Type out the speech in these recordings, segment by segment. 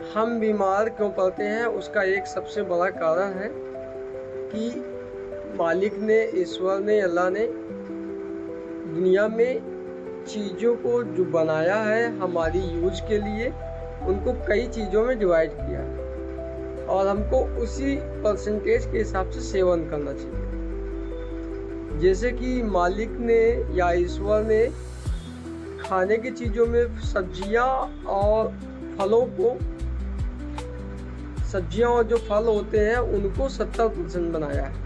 हम बीमार क्यों पड़ते हैं, उसका एक सबसे बड़ा कारण है कि मालिक ने, ईश्वर ने, अल्लाह ने दुनिया में चीज़ों को जो बनाया है हमारी यूज के लिए, उनको कई चीज़ों में डिवाइड किया है और हमको उसी परसेंटेज के हिसाब से सेवन करना चाहिए। जैसे कि मालिक ने या ईश्वर ने खाने की चीज़ों में सब्जियां और फलों को, सब्जियां और जो फल होते हैं उनको 70% बनाया है,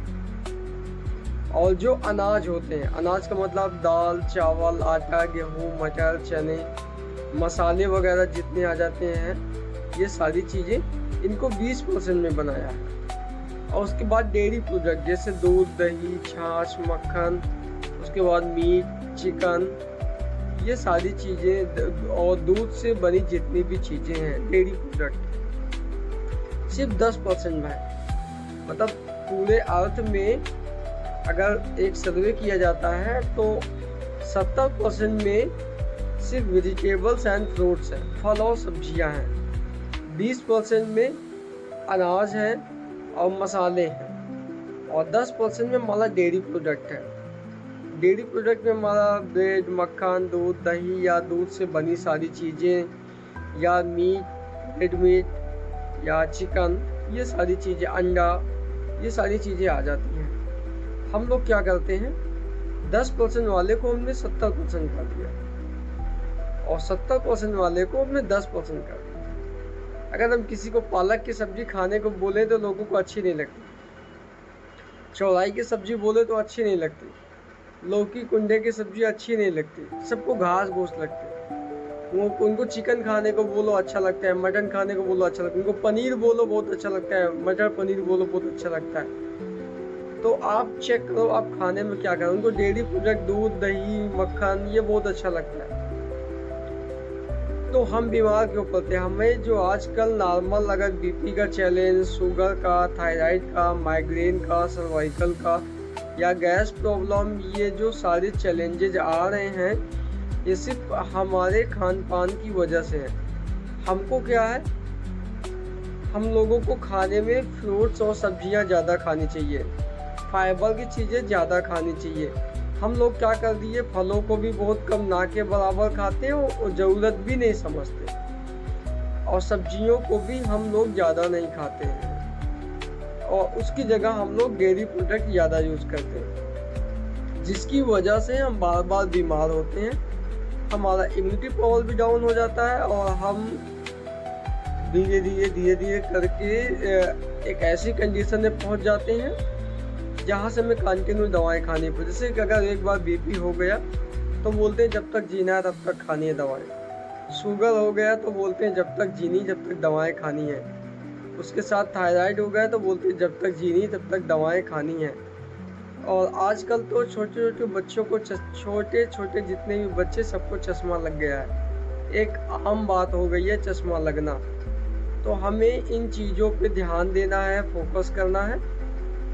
और जो अनाज होते हैं, अनाज का मतलब दाल, चावल, आटा, गेहूँ, मटर, चने, मसाले वगैरह जितने आ जाते हैं, ये सारी चीज़ें इनको 20% में बनाया है। और उसके बाद डेयरी प्रोडक्ट जैसे दूध, दही, छाछ, मक्खन, उसके बाद मीट, चिकन, ये सारी चीज़ें और दूध से बनी जितनी भी चीज़ें हैं, डेयरी प्रोडक्ट सिर्फ 10% में है। मतलब पूरे अर्थ में अगर एक सर्वे किया जाता है तो 70% में सिर्फ वेजिटेबल्स एंड फ्रूट्स हैं, फल और सब्जियां हैं। 20% में अनाज है और मसाले हैं, और 10% में हमारा डेयरी प्रोडक्ट है। डेयरी प्रोडक्ट में हमारा ब्रेड, मक्खन, दूध, दही या दूध से बनी सारी चीज़ें, या मीट, रेड मीट या चिकन, ये सारी चीज़ें, अंडा, ये सारी चीज़ें आ जाती हैं। हम लोग क्या करते हैं, 10% वाले को हमने 70% कर दिया और 70% वाले को हमने 10% कर दिया। अगर हम किसी को पालक की सब्जी खाने को बोले तो लोगों को अच्छी नहीं लगती, चौलाई की सब्जी बोले तो अच्छी नहीं लगती, लौकी कुंडे की सब्जी अच्छी नहीं लगती, सबको घास घूस लगती है। उनको चिकन खाने को बोलो अच्छा लगता है, मटन खाने को बोलो अच्छा लगता है, उनको पनीर बोलो बहुत अच्छा लगता है, मटर पनीर बोलो बहुत अच्छा लगता है। तो आप चेक करो आप खाने में क्या करो। उनको डेयरी प्रोडक्ट, दूध, दही, मक्खन, ये बहुत अच्छा लगता है। तो हम बीमार क्यों पड़ते हैं? हमें जो आजकल नॉर्मल, अगर बीपी का चैलेंज, शुगर का, थायराइड का, माइग्रेन का, सर्वाइकल का या गैस प्रॉब्लम, ये जो सारे चैलेंजेज आ रहे हैं, ये सिर्फ हमारे खान पान की वजह से है। हमको क्या है, हम लोगों को खाने में फ्रूट्स और सब्जियां ज़्यादा खानी चाहिए, फाइबर की चीज़ें ज़्यादा खानी चाहिए। हम लोग क्या कर दिए, फलों को भी बहुत कम, ना के बराबर खाते हैं और ज़रूरत भी नहीं समझते, और सब्जियों को भी हम लोग ज़्यादा नहीं खाते हैं, और उसकी जगह हम लोग डेयरी प्रोडक्ट ज़्यादा यूज़ करते हैं, जिसकी वजह से हम बार बार बीमार होते हैं। हमारा इम्यूनिटी पावर भी डाउन हो जाता है और हम धीरे धीरे करके एक ऐसी कंडीशन में पहुंच जाते हैं जहां से हमें कंटिन्यू दवाएं खानी पड़ती। जैसे कि अगर एक बार बीपी हो गया तो बोलते हैं जब तक जीना है तब तक खानी है दवाएं। शुगर हो गया तो बोलते हैं जब तक जीनी जब तक दवाएं खानी है। उसके साथ थायराइड हो गया तो बोलते हैं जब तक जीनी तब तक दवाएं खानी है। और आजकल तो छोटे छोटे बच्चों को, छोटे छोटे जितने भी बच्चे, सबको चश्मा लग गया है। एक आम बात हो गई है चश्मा लगना। तो हमें इन चीज़ों पे ध्यान देना है, फोकस करना है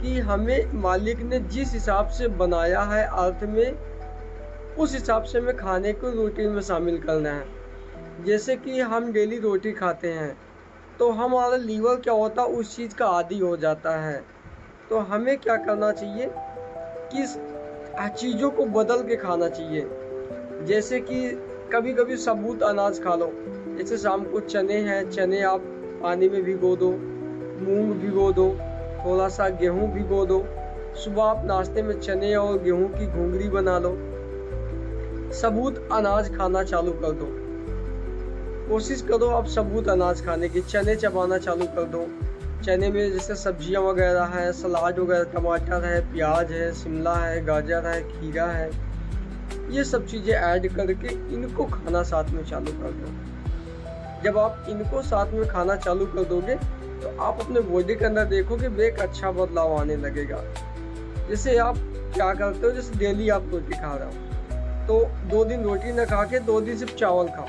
कि हमें मालिक ने जिस हिसाब से बनाया है अर्थ में, उस हिसाब से हमें खाने को रूटीन में शामिल करना है। जैसे कि हम डेली रोटी खाते हैं तो हमारा लीवर क्या होता है, उस चीज़ का आदी हो जाता है। तो हमें क्या करना चाहिए कि चीज़ों को बदल के खाना चाहिए। जैसे कि कभी कभी सबूत अनाज खा लो, जैसे शाम को चने हैं, चने आप पानी में भिगो दो, मूंग भिगो दो, थोड़ा सा गेहूं भिगो दो। सुबह आप नाश्ते में चने और गेहूं की घुंगरी बना लो। सबूत अनाज खाना चालू कर दो, कोशिश करो आप सबूत अनाज खाने की। चने चबाना चालू कर दो। चने में जैसे सब्जियां वगैरह है, सलाद वगैरह, टमाटर है, प्याज है, शिमला है, गाजर है, खीरा है, ये सब चीज़ें ऐड करके इनको खाना साथ में चालू कर दो। जब आप इनको साथ में खाना चालू कर दोगे तो आप अपने बॉडी के अंदर देखोगे एक अच्छा बदलाव आने लगेगा। जैसे आप क्या करते हो, जैसे डेली आप रोटी खा रहे हो तो 2 दिन रोटी ना खा के 2 दिन सिर्फ चावल खाओ।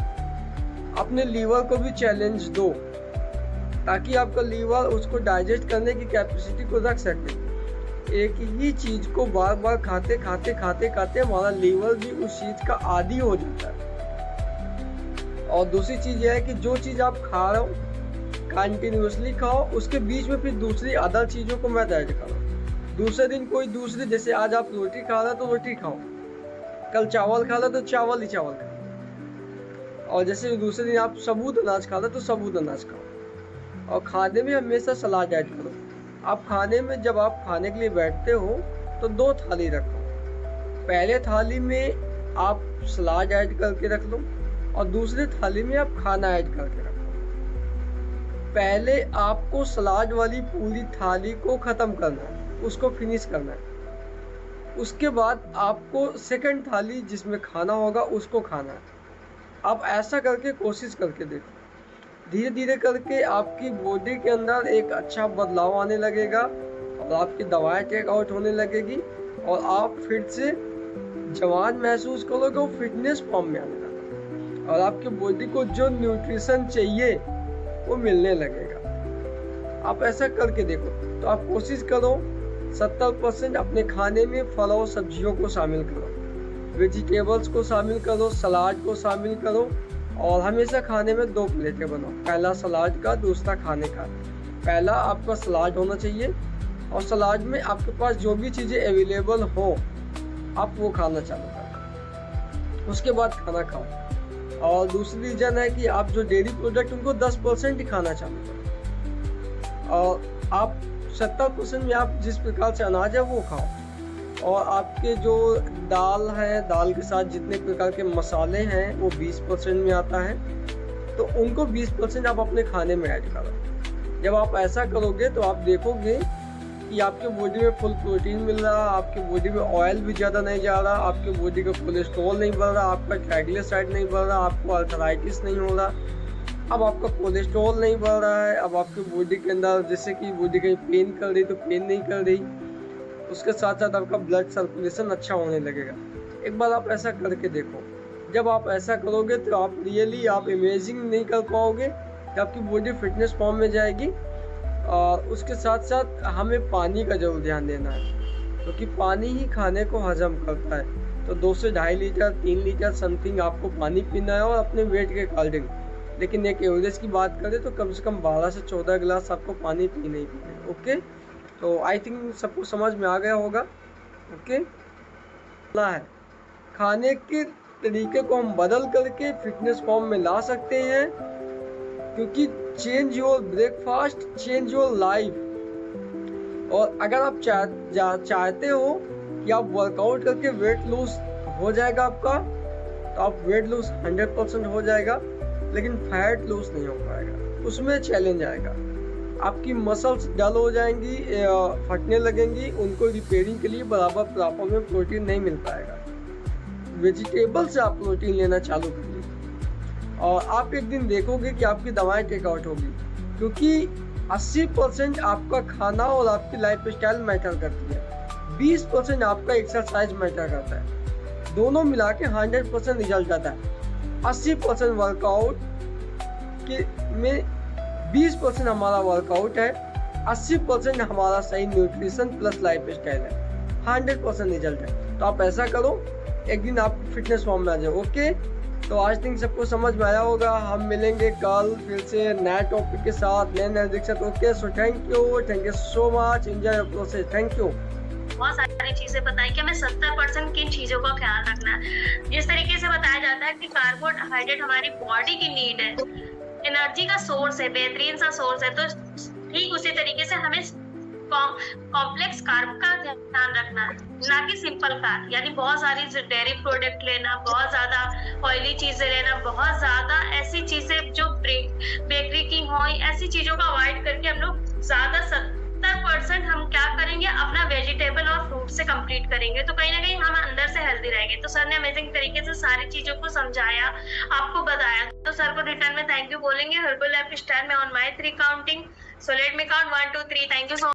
अपने लीवर को भी चैलेंज दो ताकि आपका लीवर उसको डाइजेस्ट करने की कैपेसिटी को रख सके। एक ही चीज़ को बार बार खाते खाते खाते खाते हमारा लीवर भी उस चीज़ का आदी हो जाता है। और दूसरी चीज़ यह है कि जो चीज़ आप खा रहे हो कंटिन्यूसली खाओ, उसके बीच में फिर दूसरी अदर चीज़ों को मत ऐड करो। दूसरे दिन कोई दूसरी, जैसे आज आप रोटी खा रहे हो तो रोटी खाओ, कल चावल खा रहे हो तो चावल ही चावल खाओ, और जैसे दूसरे दिन आप सबूत अनाज खा रहे हो तो सबूत अनाज खाओ। और खाने में हमेशा सलाद ऐड करो। आप खाने में, जब आप खाने के लिए बैठते हो तो 2 थाली रखो। पहले थाली में आप सलाद ऐड करके रख लो और दूसरी थाली में आप खाना ऐड करके रखो। पहले आपको सलाद वाली पूरी थाली को ख़त्म करना है, उसको फिनिश करना है। उसके बाद आपको सेकंड थाली जिसमें खाना होगा उसको खाना है। आप ऐसा करके कोशिश करके देखो, धीरे धीरे करके आपकी बॉडी के अंदर एक अच्छा बदलाव आने लगेगा और आपकी दवाएं टेक आउट होने लगेगी और आप फिर से जवान महसूस करोगे, वो फिटनेस फॉर्म में आने लगेगा और आपकी बॉडी को जो न्यूट्रिशन चाहिए वो मिलने लगेगा। आप ऐसा करके देखो। तो आप कोशिश करो 70% अपने खाने में फल और सब्जियों को शामिल करो, वेजिटेबल्स को शामिल करो, सलाद को शामिल करो और हमेशा खाने में 2 प्लेटें बनाओ, पहला सलाद का, दूसरा खाने का। पहला आपका सलाद होना चाहिए और सलाद में आपके पास जो भी चीज़ें अवेलेबल हो आप वो खाना चालू करो, उसके बाद खाना खाओ। और दूसरी रीज़न है कि आप जो डेयरी प्रोडक्ट उनको 10% ही खाना चालू करो और आप 70% में आप जिस प्रकार से अनाज है वो खाओ। और आपके जो दाल है, दाल के साथ जितने प्रकार के मसाले हैं वो 20% में आता है, तो उनको 20% आप अपने खाने में ऐड करो। जब आप ऐसा करोगे तो आप देखोगे कि आपके बॉडी में फुल प्रोटीन मिल रहा, आपकी बॉडी में ऑयल भी ज़्यादा नहीं जा रहा, आपकी बॉडी का कोलेस्ट्रॉल नहीं बढ़ रहा, आपका ट्राइग्लिसराइड नहीं बढ़ रहा, आपको अर्थराइटिस नहीं हो रहा, अब आपका कोलेस्ट्रॉल नहीं बढ़ रहा है, अब आपकी बॉडी के अंदर जैसे कि बॉडी कहीं पेन कर रही तो पेन नहीं कर रही, उसके साथ साथ आपका ब्लड सर्कुलेशन अच्छा होने लगेगा। एक बार आप ऐसा करके देखो। जब आप ऐसा करोगे तो आप रियली आप इमेजिंग नहीं कर पाओगे कि आपकी बॉडी फिटनेस फॉर्म में जाएगी। और उसके साथ साथ हमें पानी का जरूर ध्यान देना है, क्योंकि पानी ही खाने को हजम करता है। तो 2 से 2.5 लीटर 3 लीटर समथिंग आपको पानी पीना है और अपने वेट के अकॉर्डिंग। लेकिन एक एवरेज की बात करें तो कम से कम 12 से 14 गिलास आपको पानी पीना ही पीना है। ओके, तो आई थिंक सबको समझ में आ गया होगा। ओके, है खाने के तरीके को हम बदल करके फिटनेस फॉर्म में ला सकते हैं, क्योंकि change your breakfast change your life. और अगर आप चाहते हो कि आप वर्कआउट करके वेट लूज हो जाएगा आपका, तो आप वेट लूज 100% हो जाएगा, लेकिन फैट लूज नहीं हो पाएगा। उसमें चैलेंज आएगा, आपकी मसल्स डल हो जाएंगी, फटने लगेंगी, उनको रिपेयरिंग के लिए बराबर प्रॉपर में प्रोटीन नहीं मिल पाएगा। वेजिटेबल से आप प्रोटीन लेना चालू करिए और आप एक दिन देखोगे कि आपकी दवाएं टेक आउट होगी, क्योंकि 80% आपका खाना और आपकी लाइफ स्टाइल मैटर करती है, 20% आपका एक्सरसाइज मैटर करता है। दोनों मिला के 100% रिजल्ट आता है। 80% वर्कआउट के में 20% हमारा वर्कआउट है, 80% हमारा सही न्यूट्रिशन प्लस लाइफ स्टाइल है, 100% रिजल्ट है। तो आप ऐसा करो, एक दिन आप फिटनेस फॉर्म में आ जाओ। ओके, तो आज थिंक सबको समझ में आया होगा। हम मिलेंगे कल फिर से नए टॉपिक के साथ, नए नए साथ। Okay, so thank you so much, enjoy your process. Thank you. बहुत सारी चीजें बताई कि हमें 70% किन चीजों का ख्याल रखना है। जिस तरीके से बताया जाता है कि कार्बोहाइड्रेट हमारी बॉडी की नीड है, एनर्जी का सोर्स है, बेहतरीन सा सोर्स है, तो ठीक उसी तरीके से हमें कॉम्प्लेक्स कार्ब का ध्यान रखना है, ना कि सिंपल कार्ब। यानी बहुत सारी डेयरी प्रोडक्ट लेना, बहुत ज्यादा ऑयली चीजें लेना, बहुत ज्यादा ऐसी चीजें जो बेकरी की हो, ऐसी चीजों का अवॉइड करके हम लोग ज्यादा 70% हम क्या करेंगे, अपना वेजिटेबल और फ्रूट से कंप्लीट करेंगे, तो कहीं ना कहीं हम अंदर से हेल्दी रहेंगे। तो सर ने अमेजिंग तरीके से सारी चीजों को समझाया, आपको बताया, तो सर को रिटर्न में थैंक यू बोलेंगे। हर्बल लाइफ स्टाइल में on my 3 counting, so let me count 1 2 3। Thank you so